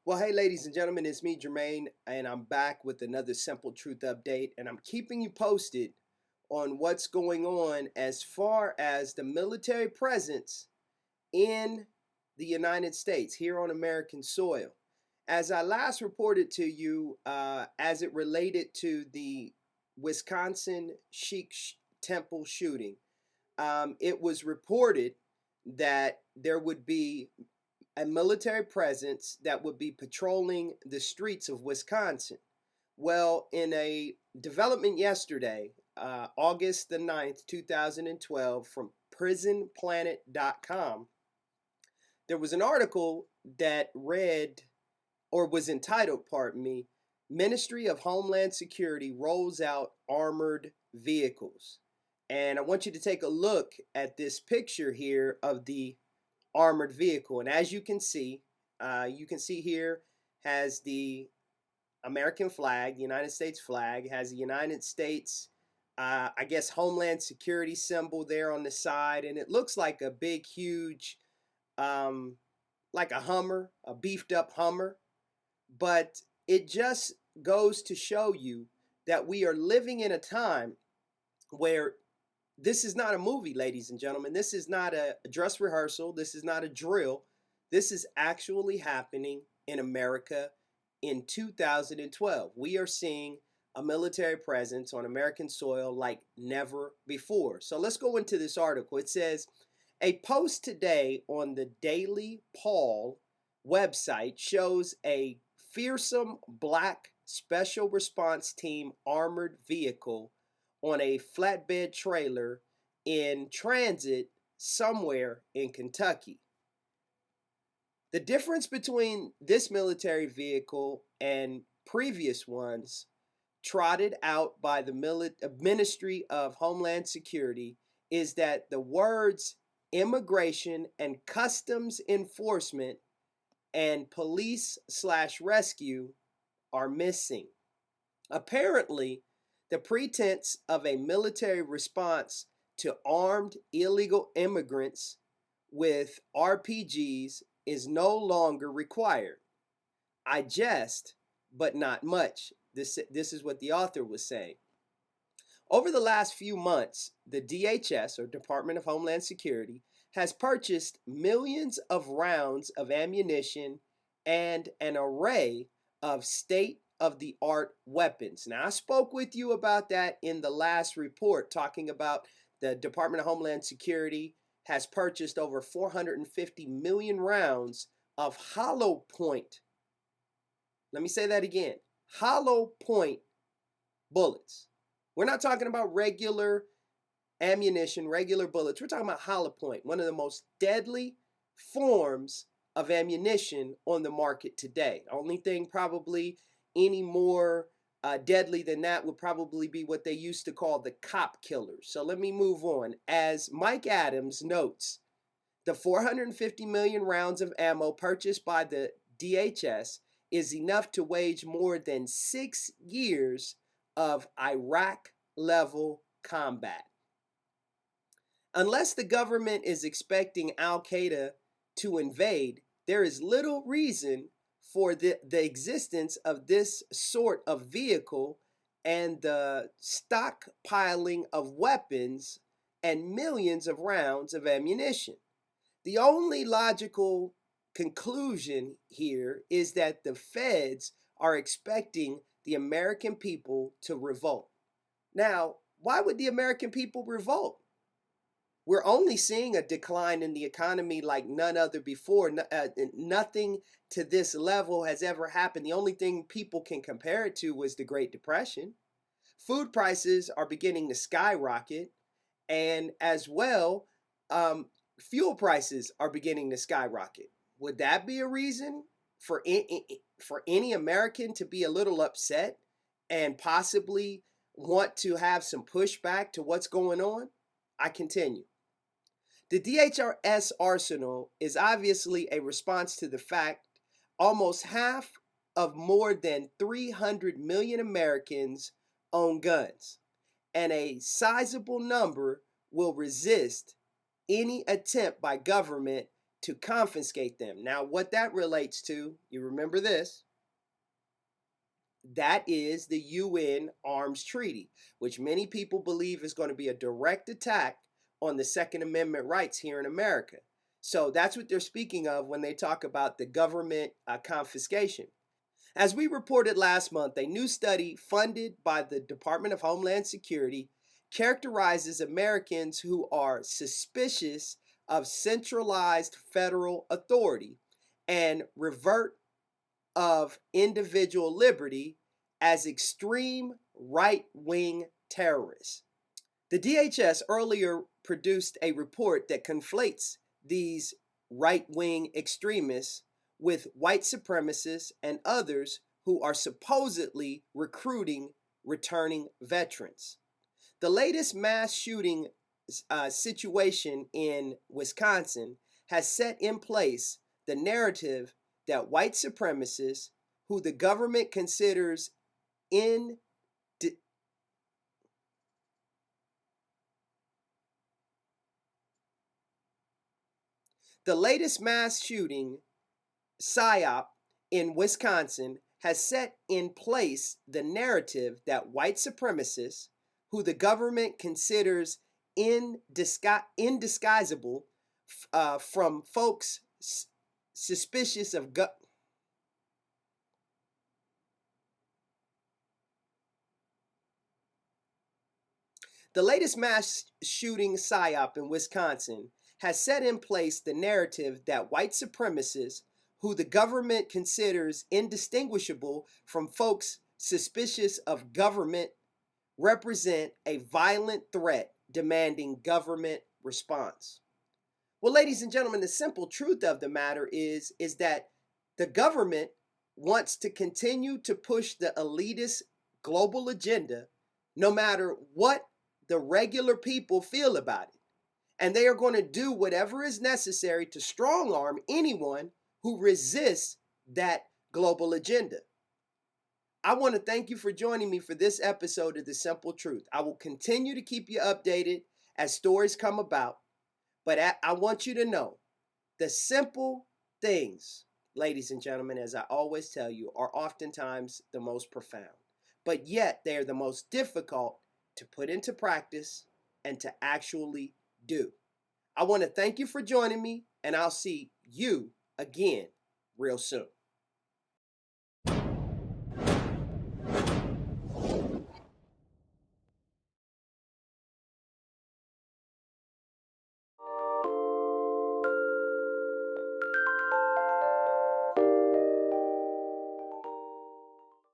Well, hey, ladies and gentlemen, it's me, Jermaine, and I'm back with another Simple Truth update, and I'm keeping you posted on what's going on as far as the military presence in the United States here on American soil. As I last reported to you, as it related to the Wisconsin Sikh temple shooting, it was reported that there would be a military presence that would be patrolling the streets of Wisconsin. Well, in a development yesterday, August the 9th, 2012, from prisonplanet.com, there was an article that read, or was entitled, pardon me, Ministry of Homeland Security rolls out armored vehicles. And I want you to take a look at this picture here of the armored vehicle. And as you can see here has the American flag, the United States flag, has the United States, I guess, Homeland Security symbol there on the side. And it looks like a big, huge, like a Hummer, a beefed up Hummer. But it just goes to show you that we are living in a time where this is not a movie, ladies and gentlemen. This is not a dress rehearsal. This is not a drill. This is actually happening in America in 2012. We are seeing a military presence on American soil like never before. So let's go into this article. It says, a post today on the Daily Paul website shows a fearsome black special response team armored vehicle on a flatbed trailer in transit somewhere in Kentucky. The difference between this military vehicle and previous ones trotted out by the Ministry of Homeland Security is that the words immigration and customs enforcement and police/rescue are missing. Apparently, the pretense of a military response to armed illegal immigrants with RPGs is no longer required. I jest, but not much. This is what the author was saying. Over the last few months, the DHS, or Department of Homeland Security, has purchased millions of rounds of ammunition and an array of state-of-the-art weapons. Now, I spoke with you about that in the last report, talking about the Department of Homeland Security has purchased over 450 million rounds of hollow point. Let me say that again. Hollow point bullets. We're not talking about regular ammunition, regular bullets. We're talking about hollow point, one of the most deadly forms of ammunition on the market today. Only thing probably any more deadly than that would probably be what they used to call the cop killers. So let me move on. As Mike Adams notes, the 450 million rounds of ammo purchased by the DHS is enough to wage more than 6 years of Iraq-level combat. Unless the government is expecting Al-Qaeda to invade, there is little reason for the existence of this sort of vehicle and the stockpiling of weapons and millions of rounds of ammunition. The only logical conclusion here is that the feds are expecting the American people to revolt. Now, why would the American people revolt? We're only seeing a decline in the economy like none other before. Nothing to this level has ever happened. The only thing people can compare it to was the Great Depression. Food prices are beginning to skyrocket, and as well, fuel prices are beginning to skyrocket. Would that be a reason for any American to be a little upset and possibly want to have some pushback to what's going on? I continue. The DHS arsenal is obviously a response to the fact almost half of more than 300 million Americans own guns, and a sizable number will resist any attempt by government to confiscate them. Now, what that relates to, you remember this, that is the UN Arms Treaty, which many people believe is going to be a direct attack on the Second Amendment rights here in America. So that's what they're speaking of when they talk about the government confiscation. As we reported last month, a new study funded by the Department of Homeland Security characterizes Americans who are suspicious of centralized federal authority and revert of individual liberty as extreme right-wing terrorists. The DHS earlier produced a report that conflates these right-wing extremists with white supremacists and others who are supposedly recruiting returning veterans. The latest mass shooting situation in Wisconsin has set in place the narrative that white supremacists, who the government considers the latest mass shooting psyop in Wisconsin has set in place the narrative that white supremacists, who the government considers indisguisable from folks suspicious of The latest mass shooting psyop in Wisconsin has set in place the narrative that white supremacists, who the government considers indistinguishable from folks suspicious of government, represent a violent threat demanding government response. Well, ladies and gentlemen, the simple truth of the matter is that the government wants to continue to push the elitist global agenda no matter what the regular people feel about it. And they are going to do whatever is necessary to strong arm anyone who resists that global agenda. I want to thank you for joining me for this episode of The Simple Truth. I will continue to keep you updated as stories come about, but I want you to know the simple things, ladies and gentlemen, as I always tell you, are oftentimes the most profound, but yet they are the most difficult to put into practice and to actually do. I want to thank you for joining me, and I'll see you again real soon.